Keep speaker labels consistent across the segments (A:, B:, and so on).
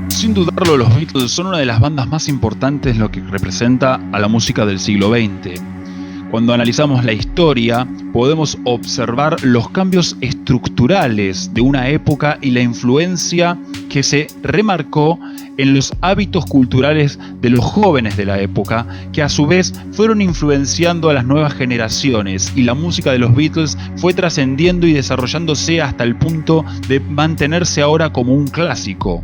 A: Sin dudarlo, los Beatles son una de las bandas más importantes en lo que representa a la música del siglo XX. Cuando analizamos la historia, podemos observar los cambios estructurales de una época y la influencia que se remarcó en los hábitos culturales de los jóvenes de la época, que a su vez fueron influenciando a las nuevas generaciones, y la música de los Beatles fue trascendiendo y desarrollándose hasta el punto de mantenerse ahora como un clásico.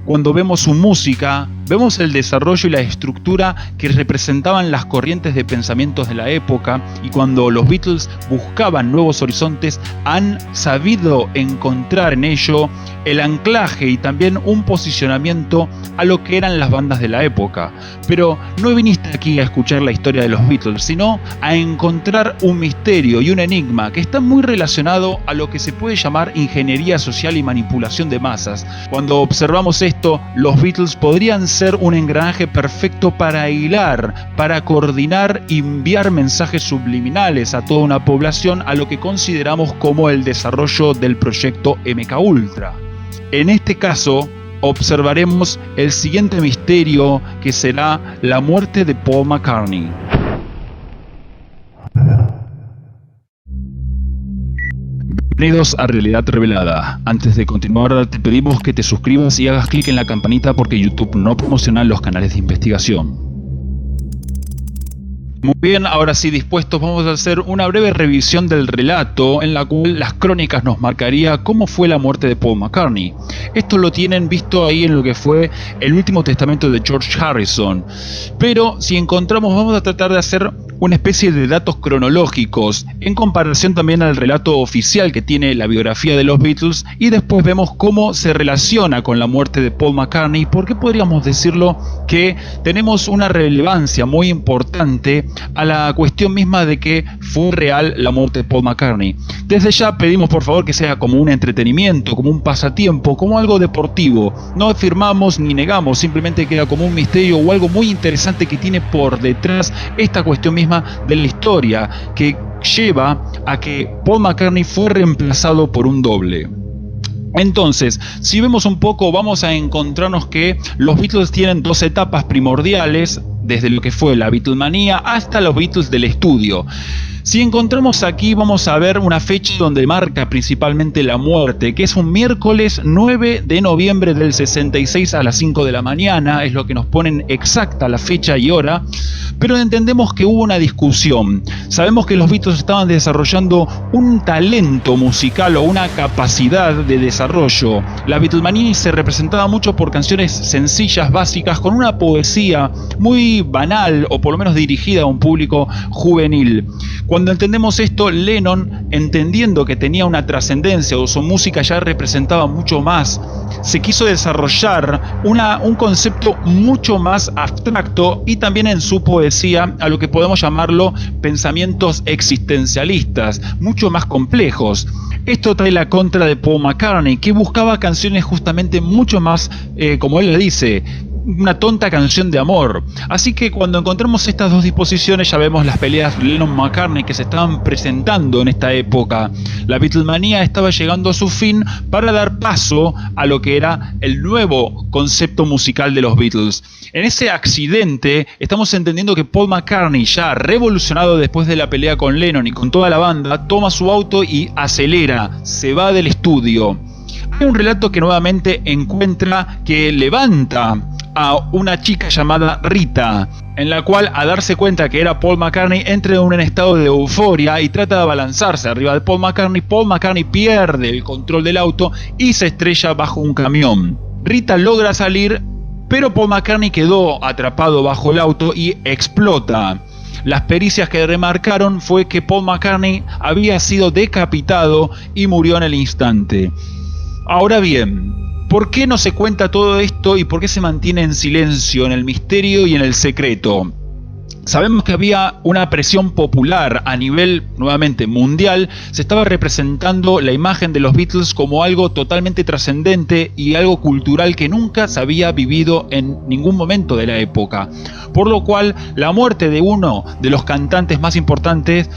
A: Cuando vemos su música, vemos el desarrollo y la estructura que representaban las corrientes de pensamientos de la época, y cuando los Beatles buscaban nuevos horizontes, han sabido encontrar en ello el anclaje y también un posicionamiento a lo que eran las bandas de la época. Pero no viniste aquí a escuchar la historia de los Beatles, sino a encontrar un misterio y un enigma que está muy relacionado a lo que se puede llamar ingeniería social y manipulación de masas. Cuando observamos esto, los Beatles podrían ser un engranaje perfecto para hilar, para coordinar y enviar mensajes subliminales a toda una población a lo que consideramos como el desarrollo del proyecto MKUltra. En este caso, observaremos el siguiente misterio, que será la muerte de Paul McCartney. Bienvenidos a Realidad Revelada. Antes de continuar, te pedimos que te suscribas y hagas clic en la campanita, porque YouTube no promociona los canales de investigación. Muy bien, ahora sí dispuestos, vamos a hacer una breve revisión del relato en la cual las crónicas nos marcaría cómo fue la muerte de Paul McCartney. Esto lo tienen visto ahí en lo que fue el último testamento de George Harrison. Pero si encontramos, vamos a tratar de hacer una especie de datos cronológicos en comparación también al relato oficial que tiene la biografía de los Beatles, y después vemos cómo se relaciona con la muerte de Paul McCartney, porque podríamos decirlo que tenemos una relevancia muy importante a la cuestión misma de que fue real la muerte de Paul McCartney. Desde ya pedimos por favor que sea como un entretenimiento, como un pasatiempo, como algo deportivo. No afirmamos ni negamos, simplemente queda como un misterio o algo muy interesante que tiene por detrás esta cuestión misma de la historia, que lleva a que Paul McCartney fue reemplazado por un doble. Entonces, si vemos un poco, vamos a encontrarnos que los Beatles tienen dos etapas primordiales, desde lo que fue la Beatlemanía hasta los Beatles del estudio. Si encontramos aquí, vamos a ver una fecha donde marca principalmente la muerte, que es un miércoles 9 de noviembre del 66 a las 5 de la mañana, es lo que nos ponen exacta la fecha y hora, pero entendemos que hubo una discusión. Sabemos que los Beatles estaban desarrollando un talento musical o una capacidad de desarrollo. La Beatlemanía se representaba mucho por canciones sencillas, básicas, con una poesía muy banal, o por lo menos dirigida a un público juvenil. Cuando entendemos esto, Lennon, entendiendo que tenía una trascendencia o su música ya representaba mucho más, se quiso desarrollar un concepto mucho más abstracto, y también en su poesía a lo que podemos llamarlo pensamientos existencialistas, mucho más complejos. Esto trae la contra de Paul McCartney, que buscaba canciones justamente mucho más, como él le dice, una tonta canción de amor. Así que cuando encontramos estas dos disposiciones, ya vemos las peleas Lennon-McCartney que se estaban presentando en esta época. La Beatlemanía estaba llegando a su fin para dar paso a lo que era el nuevo concepto musical de los Beatles. En ese accidente estamos entendiendo que Paul McCartney, ya revolucionado después de la pelea con Lennon y con toda la banda, toma su auto y acelera, se va del estudio. Hay un relato que nuevamente encuentra que levanta a una chica llamada Rita, en la cual, al darse cuenta que era Paul McCartney, entra en un estado de euforia y trata de abalanzarse arriba de Paul McCartney. Paul McCartney pierde el control del auto y se estrella bajo un camión. Rita logra salir, pero Paul McCartney quedó atrapado bajo el auto y explota. Las pericias que remarcaron fue que Paul McCartney había sido decapitado y murió en el instante. Ahora bien, ¿por qué no se cuenta todo esto y por qué se mantiene en silencio, en el misterio y en el secreto? Sabemos que había una presión popular a nivel, nuevamente, mundial. Se estaba representando la imagen de los Beatles como algo totalmente trascendente y algo cultural que nunca se había vivido en ningún momento de la época. Por lo cual, la muerte de uno de los cantantes más importantes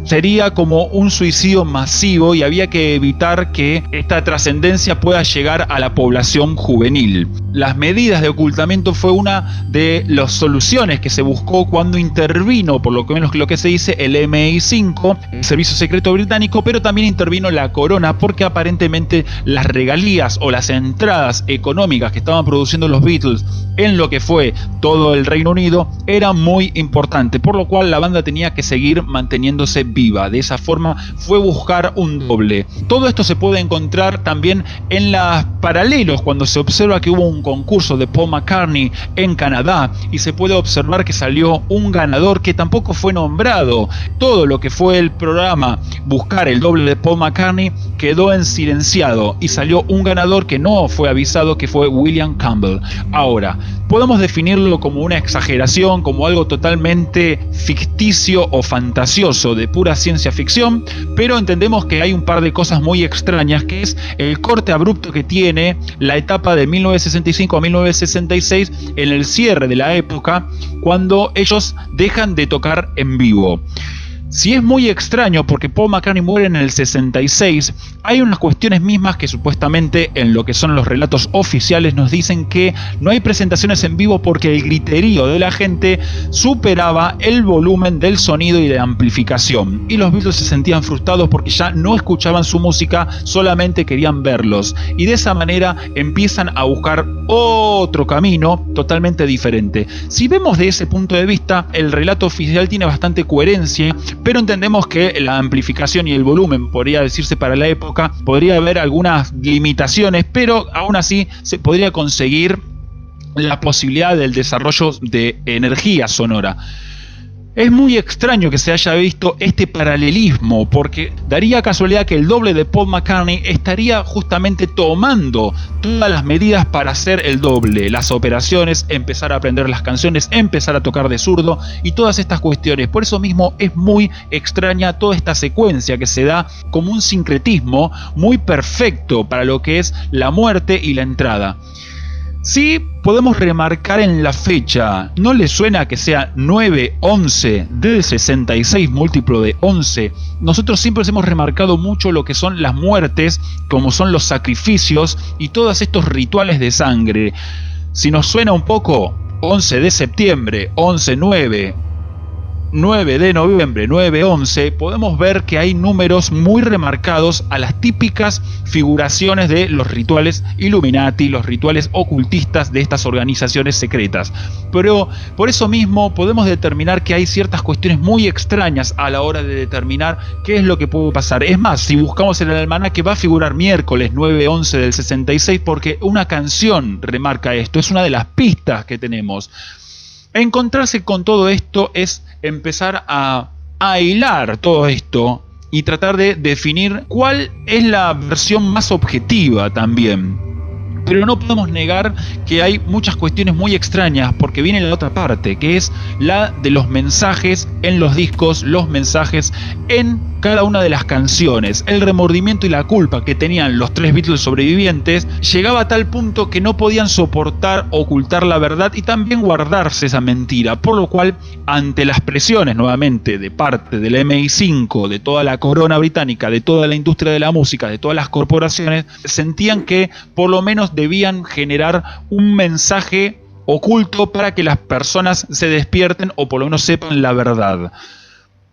A: sería como un suicidio masivo y había que evitar que esta trascendencia pueda llegar a la población juvenil. Las medidas de ocultamiento fue una de las soluciones que se buscó cuando intervino, por lo menos lo que se dice, el MI5, el Servicio Secreto Británico, pero también intervino la corona porque aparentemente las regalías o las entradas económicas que estaban produciendo los Beatles en lo que fue todo el Reino Unido era muy importante, por lo cual la banda tenía que seguir manteniéndose viva. De esa forma fue buscar un doble. Todo esto se puede encontrar también en los paralelos cuando se observa que hubo un concurso de Paul McCartney en Canadá y se puede observar que salió un ganador que tampoco fue nombrado. Todo lo que fue el programa buscar el doble de Paul McCartney quedó en silenciado y salió un ganador que no fue avisado, que fue William Campbell. Ahora, podemos definirlo como una exageración, como algo totalmente ficticio o fantasioso de pura ciencia ficción, pero entendemos que hay un par de cosas muy extrañas, que es el corte abrupto que tiene la etapa de 1965 a 1966 en el cierre de la época, cuando ellos dejan de tocar en vivo. Si es muy extraño porque Paul McCartney muere en el 66, hay unas cuestiones mismas que supuestamente en lo que son los relatos oficiales nos dicen que no hay presentaciones en vivo porque el griterío de la gente superaba el volumen del sonido y de amplificación. Y los Beatles se sentían frustrados porque ya no escuchaban su música, solamente querían verlos. Y de esa manera empiezan a buscar otro camino totalmente diferente. Si vemos de ese punto de vista, el relato oficial tiene bastante coherencia, pero entendemos que la amplificación y el volumen, podría decirse para la época, podría haber algunas limitaciones, pero aún así se podría conseguir la posibilidad del desarrollo de energía sonora. Es muy extraño que se haya visto este paralelismo, porque daría casualidad que el doble de Paul McCartney estaría justamente tomando todas las medidas para hacer el doble, las operaciones, empezar a aprender las canciones, empezar a tocar de zurdo y todas estas cuestiones. Por eso mismo es muy extraña toda esta secuencia que se da como un sincretismo muy perfecto para lo que es la muerte y la entrada. Sí, podemos remarcar en la fecha, ¿no le suena que sea 9-11 del 66 múltiplo de 11? Nosotros siempre hemos remarcado mucho lo que son las muertes, como son los sacrificios y todos estos rituales de sangre. Si nos suena un poco, 11 de septiembre, 11-9, 9 de noviembre, 9-11, podemos ver que hay números muy remarcados a las típicas figuraciones de los rituales Illuminati, los rituales ocultistas de estas organizaciones secretas. Pero por eso mismo podemos determinar que hay ciertas cuestiones muy extrañas a la hora de determinar qué es lo que puede pasar. Es más, si buscamos en el almanaque va a figurar miércoles 9-11 del 66 porque una canción remarca esto, es una de las pistas que tenemos. Encontrarse con todo esto es empezar a hilar todo esto y tratar de definir cuál es la versión más objetiva también. Pero no podemos negar que hay muchas cuestiones muy extrañas porque viene la otra parte, que es la de los mensajes en los discos, los mensajes en cada una de las canciones. El remordimiento y la culpa que tenían los tres Beatles sobrevivientes llegaba a tal punto que no podían soportar ocultar la verdad y también guardarse esa mentira, por lo cual ante las presiones nuevamente de parte del MI5, de toda la corona británica, de toda la industria de la música, de todas las corporaciones, sentían que por lo menos debían generar un mensaje oculto para que las personas se despierten o por lo menos sepan la verdad.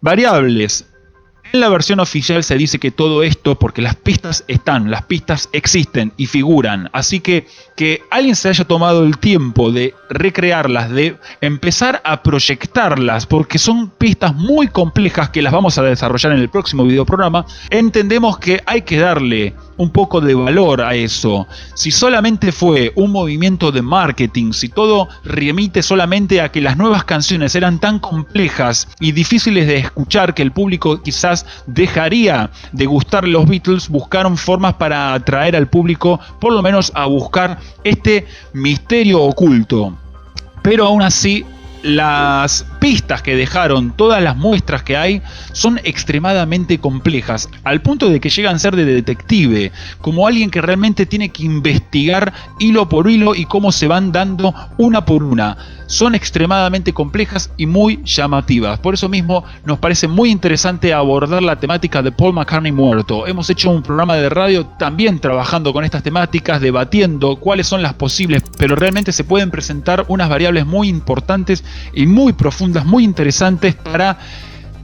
A: Variables. En la versión oficial se dice que todo esto, porque las pistas están, las pistas existen y figuran, así que alguien se haya tomado el tiempo de recrearlas, de empezar a proyectarlas, porque son pistas muy complejas que las vamos a desarrollar en el próximo videoprograma, entendemos que hay que darle un poco de valor a eso. Si solamente fue un movimiento de marketing, si todo remite solamente a que las nuevas canciones eran tan complejas y difíciles de escuchar que el público quizás dejaría de gustar los Beatles, buscaron formas para atraer al público por lo menos a buscar este misterio oculto. Pero aún así las pistas que dejaron, todas las muestras que hay, son extremadamente complejas, al punto de que llegan a ser de detective, como alguien que realmente tiene que investigar hilo por hilo y cómo se van dando una por una. Son extremadamente complejas y muy llamativas. Por eso mismo nos parece muy interesante abordar la temática de Paul McCartney muerto. Hemos hecho un programa de radio también trabajando con estas temáticas, debatiendo cuáles son las posibles, pero realmente se pueden presentar unas variables muy importantes y muy profundas, muy interesantes para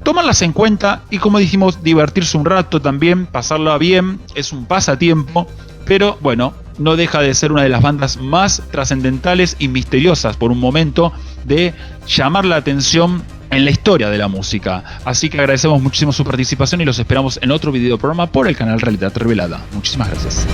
A: tomarlas en cuenta y, como dijimos, divertirse un rato también, pasarla bien, es un pasatiempo, pero bueno, no deja de ser una de las bandas más trascendentales y misteriosas por un momento de llamar la atención en la historia de la música. Así que agradecemos muchísimo su participación y los esperamos en otro video programa por el canal Realidad Revelada. Muchísimas gracias.